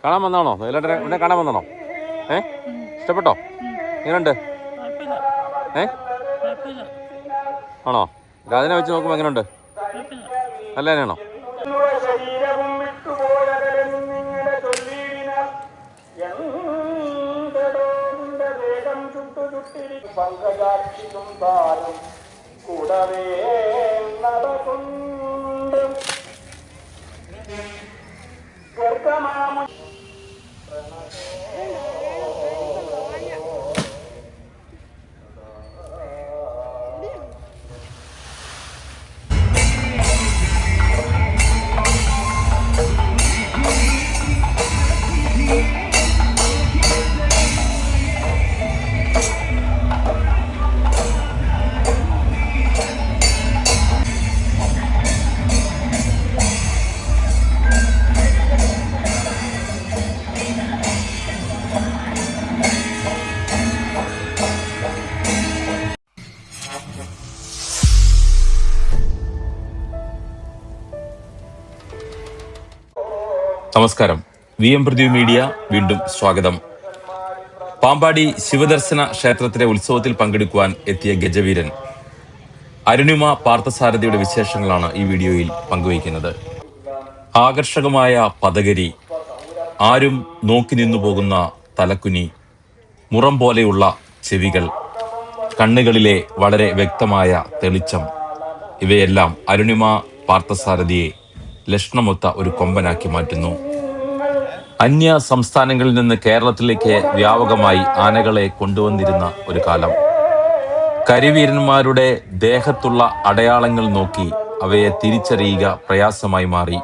കാണാൻ വന്നാണോ? ഇവിടെ കാണാൻ വന്നാണോ? ഇഷ്ടപ്പെട്ടോ? എങ്ങനെയുണ്ട്? ആണോ? രാജനെ വെച്ച് നോക്കുമ്പോൾ എങ്ങനെയുണ്ട്? നല്ല തന്നെയാണോ? കൂടവേ നടകൊണ്ട് ഗർഭമാമ നമസ്കാരം. VM മീഡിയ വീണ്ടും സ്വാഗതം. പാമ്പാടി ശിവദർശന ക്ഷേത്രത്തിലെ ഉത്സവത്തിൽ പങ്കെടുക്കുവാൻ എത്തിയ ഗജവീരൻ അരുണിമ പാർത്ഥസാരഥിയുടെ വിശേഷങ്ങളാണ് ഈ വീഡിയോയിൽ പങ്കുവയ്ക്കുന്നത്. ആകർഷകമായ പദകരി, ആരും നോക്കി നിന്നു പോകുന്ന തലക്കുനി, മുറം പോലെയുള്ള ചെവികൾ, കണ്ണുകളിലെ വളരെ വ്യക്തമായ തെളിച്ചം, ഇവയെല്ലാം അരുണിമ പാർത്ഥസാരഥിയെ ലക്ഷണമൊത്ത ഒരു കൊമ്പനാക്കി മാറ്റുന്നു. അന്യ സംസ്ഥാനങ്ങളിൽ നിന്ന് കേരളത്തിലേക്ക് വ്യാപകമായി ആനകളെ കൊണ്ടുവന്നിരുന്ന ഒരു കാലം. കരിവീരന്മാരുടെ ദേഹത്തുള്ള അടയാളങ്ങൾ നോക്കി അവയെ തിരിച്ചറിയുക പ്രയാസമായി മാറി.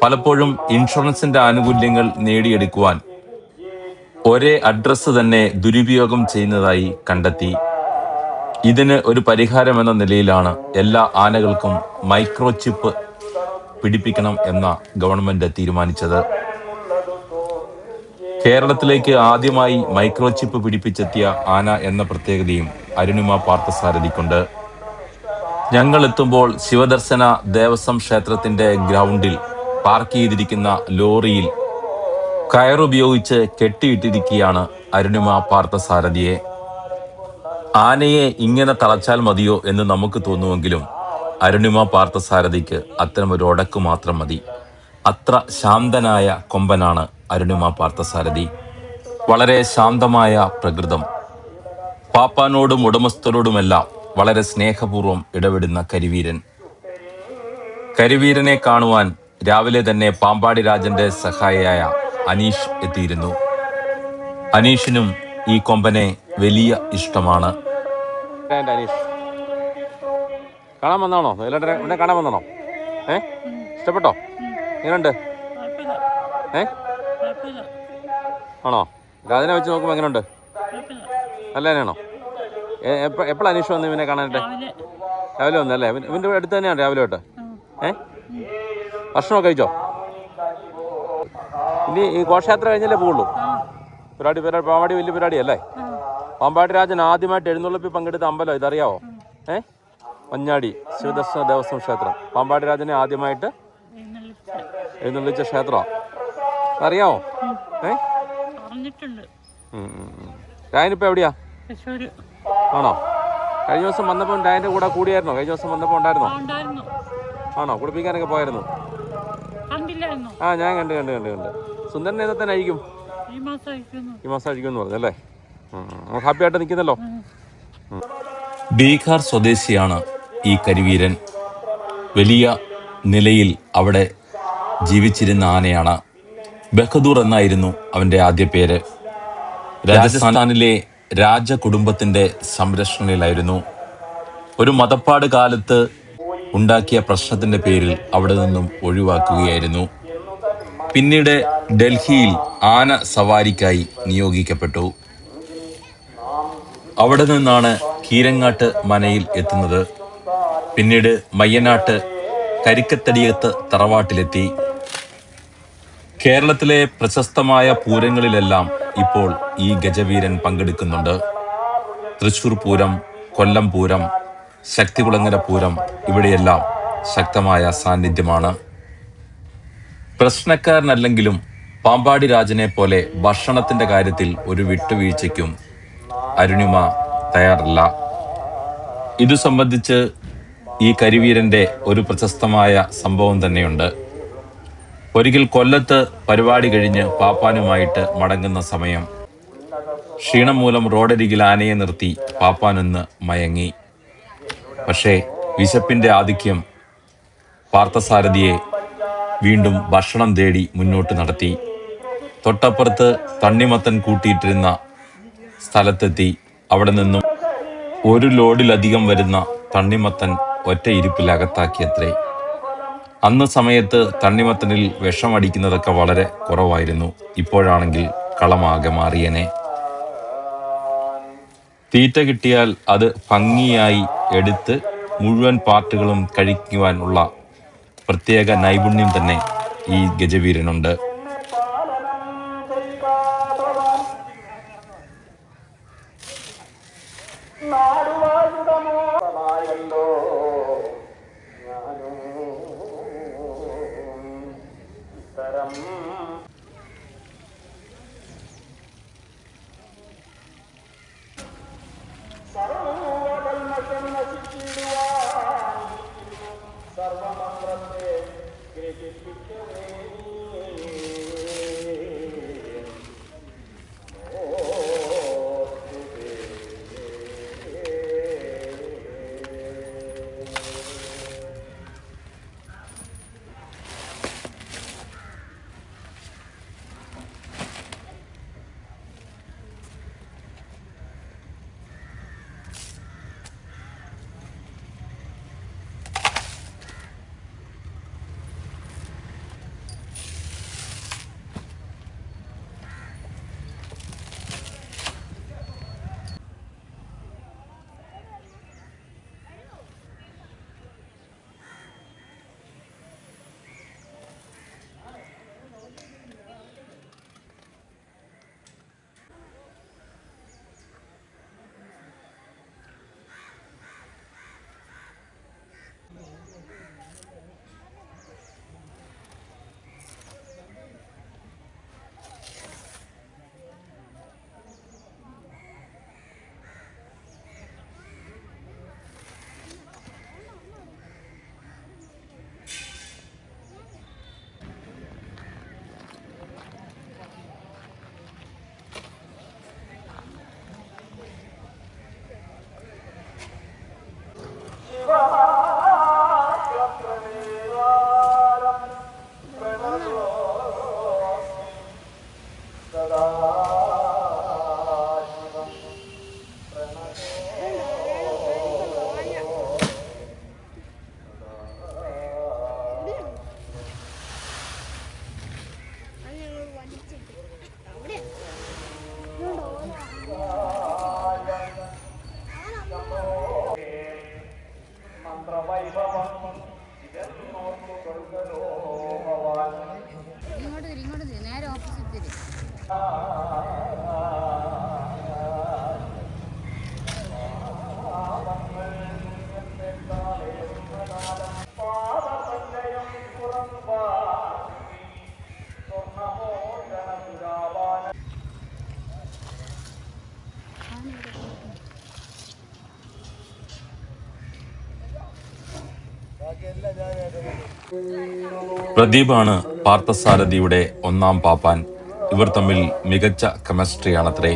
പലപ്പോഴും ഇൻഷുറൻസിന്റെ ആനുകൂല്യങ്ങൾ നേടിയെടുക്കുവാൻ ഒരേ അഡ്രസ്സ് തന്നെ ദുരുപയോഗം ചെയ്യുന്നതായി കണ്ടെത്തി. ഇതിന് ഒരു പരിഹാരമെന്ന നിലയിലാണ് എല്ലാ ആനകൾക്കും മൈക്രോ ചിപ്പ് പിടിപ്പിക്കണം എന്ന ഗവൺമെന്റ് തീരുമാനിച്ചത്. കേരളത്തിലേക്ക് ആദ്യമായി മൈക്രോ ചിപ്പ് പിടിപ്പിച്ചെത്തിയ ആന എന്ന പ്രത്യേകതയും അരുണിമ പാർത്ഥസാരഥിക്കുണ്ട്. ഞങ്ങൾ എത്തുമ്പോൾ ശിവദർശന ദേവസ്വം ക്ഷേത്രത്തിന്റെ ഗ്രൗണ്ടിൽ പാർക്ക് ചെയ്തിരിക്കുന്ന ലോറിയിൽ കയറുപയോഗിച്ച് കെട്ടിയിട്ടിരിക്കുകയാണ് അരുണിമ പാർത്ഥസാരഥിയെ. ആനയെ ഇങ്ങനെ തളച്ചാൽ മതിയോ എന്ന് നമുക്ക് തോന്നുമെങ്കിലും അരുണിമ പാർത്ഥസാരഥിക്ക് അത്തരമൊരു ഒടക്ക് മാത്രം മതി. അത്ര ശാന്തനായ കൊമ്പനാണ് അരുണിമ പാർത്ഥസാരഥി. വളരെ ശാന്തമായ പ്രകൃതം, പാപ്പാനോടും ഉടമസ്ഥരോടുമെല്ലാം വളരെ സ്നേഹപൂർവ്വം ഇടപെടുന്ന കരിവീരൻ. കരിവീരനെ കാണുവാൻ രാവിലെ തന്നെ പാമ്പാടി രാജന്റെ സഹായിയായ അനീഷ് എത്തിയിരുന്നു. അനീഷിനും ഈ കൊമ്പനെ വലിയ ഇഷ്ടമാണ്. അനീഷ് കാണാൻ വന്നാണോ? ഇവിടെ കാണാൻ വന്നാണോ? ഇഷ്ടപ്പെട്ടോ? എങ്ങനെയുണ്ട്? ആണോ? രാജനെ വെച്ച് നോക്കുമ്പോൾ എങ്ങനെയുണ്ട്? നല്ല തന്നെയാണോ? എപ്പോഴാണ് അനീഷ് വന്ന് ഇവനെ കാണാനായിട്ട്? രാവിലെ വന്നല്ലേ? ഇവൻ്റെ അടുത്ത് തന്നെയാണ് രാവിലെ തൊട്ട്? ഭക്ഷണമൊക്കെ കഴിച്ചോ? ഇനി ഈ ഘോഷയാത്ര കഴിഞ്ഞല്ലേ പോവുള്ളൂ? പാമ്പാടി വലിയ പരിപാടിയല്ലേ? പാമ്പാടി രാജൻ ആദ്യമായിട്ട് എഴുന്നള്ളിപ്പിൽ പങ്കെടുത്ത അമ്പലം ഇതറിയാവോ? മഞ്ഞാടി ശിവദർശന ദേവസ്വം ക്ഷേത്രം. പാമ്പാടി രാജനെ ആദ്യമായിട്ട് എഴുന്നള്ളിച്ച ക്ഷേത്രമാണ്. അറിയാമോ? രായനിപ്പോ എവിടെയാ? ആണോ? കഴിഞ്ഞ ദിവസം വന്നപ്പോൾ രായന്റെ കൂടെ കൂടിയായിരുന്നോ? കഴിഞ്ഞ ദിവസം വന്നപ്പോൾ ഉണ്ടായിരുന്നോ? ആണോ? കുളിപ്പിക്കാനൊക്കെ പോയായിരുന്നു? ഞാൻ കണ്ട്. സുന്ദരൻ ഏതാ തന്നെ അഴിക്കും? ഈ മാസം അഴിക്കുമെന്ന് പറഞ്ഞല്ലേ? ഹാപ്പി ആയിട്ട് നിൽക്കുന്നല്ലോ. ബീഹാർ സ്വദേശിയാണ് ഈ കരിവീരൻ. വലിയ നിലയിൽ അവിടെ ജീവിച്ചിരുന്ന ആനയാണ്. ബഹദൂർ എന്നായിരുന്നു അവന്റെ ആദ്യ പേര്. രാജസ്ഥാനിലെ രാജകുടുംബത്തിന്റെ സംരക്ഷണയിലായിരുന്നു. ഒരു മതപ്പാട് കാലത്ത് ഉണ്ടാക്കിയ പ്രശ്നത്തിന്റെ പേരിൽ അവിടെ നിന്നും ഒഴിവാക്കുകയായിരുന്നു. പിന്നീട് ഡൽഹിയിൽ ആന സവാരിക്കായി നിയോഗിക്കപ്പെട്ടു. അവിടെ നിന്നാണ് കീരങ്ങാട്ട് മനയിൽ എത്തുന്നത്. പിന്നീട് മയ്യനാട്ട് കരിക്കത്തടിയത്ത് തറവാട്ടിലെത്തി. കേരളത്തിലെ പ്രശസ്തമായ പൂരങ്ങളിലെല്ലാം ഇപ്പോൾ ഈ ഗജവീരൻ പങ്കെടുക്കുന്നുണ്ട്. തൃശൂർ പൂരം, കൊല്ലം പൂരം, ശക്തികുളങ്ങര പൂരം, ഇവിടെയെല്ലാം ശക്തമായ സാന്നിധ്യമാണ്. പ്രശ്നക്കാരനല്ലെങ്കിലും പാമ്പാടി രാജനെ പോലെ ഭക്ഷണത്തിന്റെ കാര്യത്തിൽ ഒരു വിട്ടുവീഴ്ചയ്ക്കും അരുണിമ തയ്യാറല്ല. ഇതു സംബന്ധിച്ച് ഈ കരിവീരന്റെ ഒരു പ്രശസ്തമായ സംഭവം തന്നെയുണ്ട്. ഒരിക്കൽ കൊല്ലത്ത് പരിപാടി കഴിഞ്ഞ് പാപ്പാനുമായിട്ട് മടങ്ങുന്ന സമയം ക്ഷീണം മൂലം റോഡരികിൽ ആനയെ നിർത്തി പാപ്പാനൊന്ന് മയങ്ങി. പക്ഷേ വിശപ്പിന്റെ ആധിക്യം പാർത്ഥസാരഥിയെ വീണ്ടും ഭക്ഷണം തേടി മുന്നോട്ട് നടത്തി. തൊട്ടപ്പുറത്ത് തണ്ണിമത്തൻ കൂട്ടിയിട്ടിരുന്ന സ്ഥലത്തെത്തി. അവിടെ നിന്നും ഒരു ലോഡിലധികം വരുന്ന തണ്ണിമത്തൻ ഒറ്റ ഇരിപ്പിൽ അകത്താക്കിയത്രേ. അന്ന് സമയത്ത് തണ്ണിമത്തനിൽ വിഷമടിക്കുന്നതൊക്കെ വളരെ കുറവായിരുന്നു. ഇപ്പോഴാണെങ്കിൽ കളമാകെ മാറിയനെ. തീറ്റ കിട്ടിയാൽ അത് ഭംഗിയായി എടുത്ത് മുഴുവൻ പാർട്ടുകളും കഴിക്കുവാനുള്ള പ്രത്യേക നൈപുണ്യം തന്നെ ഈ ഗജവീരനുണ്ട്. പ്രദീപാണ് പാർത്ഥസാരഥിയുടെ ഒന്നാം പാപ്പാൻ. ഇവർ തമ്മിൽ മികച്ച കെമിസ്ട്രിയാണത്രേ.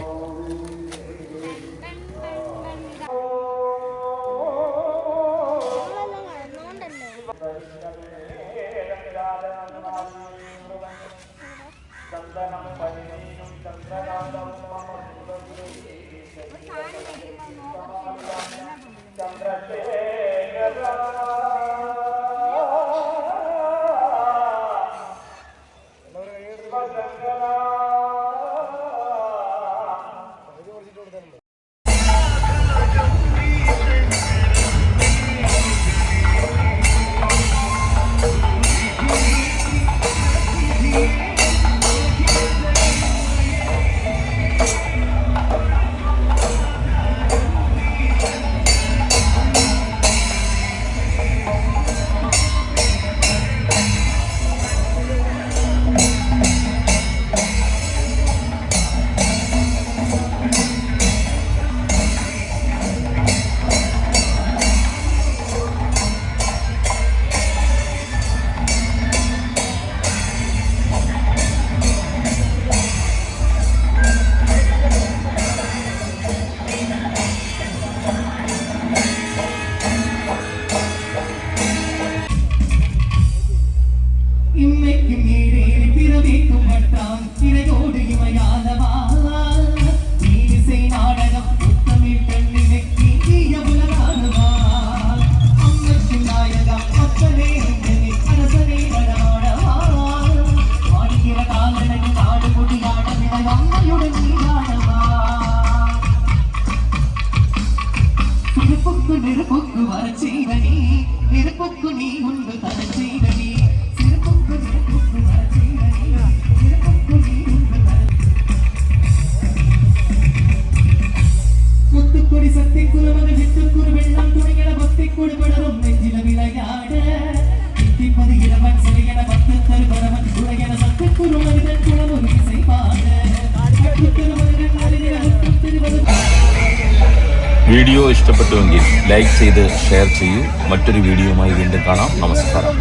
வரச்செய்தனி நெருப்புக்கு நீ முன்பு தரச்செய்தனி முத்துக்குடி சக்தி குலமகள் விட்டுக்குரு வெள்ளம் துணிகள பக்தி குடிபடரும் நெஞ்சில விளையாட நித்தி பதுகிறவன் சிலையன பத்து தருபரவன் குறையன சத்து குரு மனிதன் குளமும் இசை பாட വീഡിയോ ഇഷ്ടപ്പെട്ടുവെങ്കിൽ ലൈക്ക് ചെയ്ത് ഷെയർ ചെയ്യൂ. മറ്റൊരു വീഡിയോയുമായി വീണ്ടും കാണാം. നമസ്കാരം.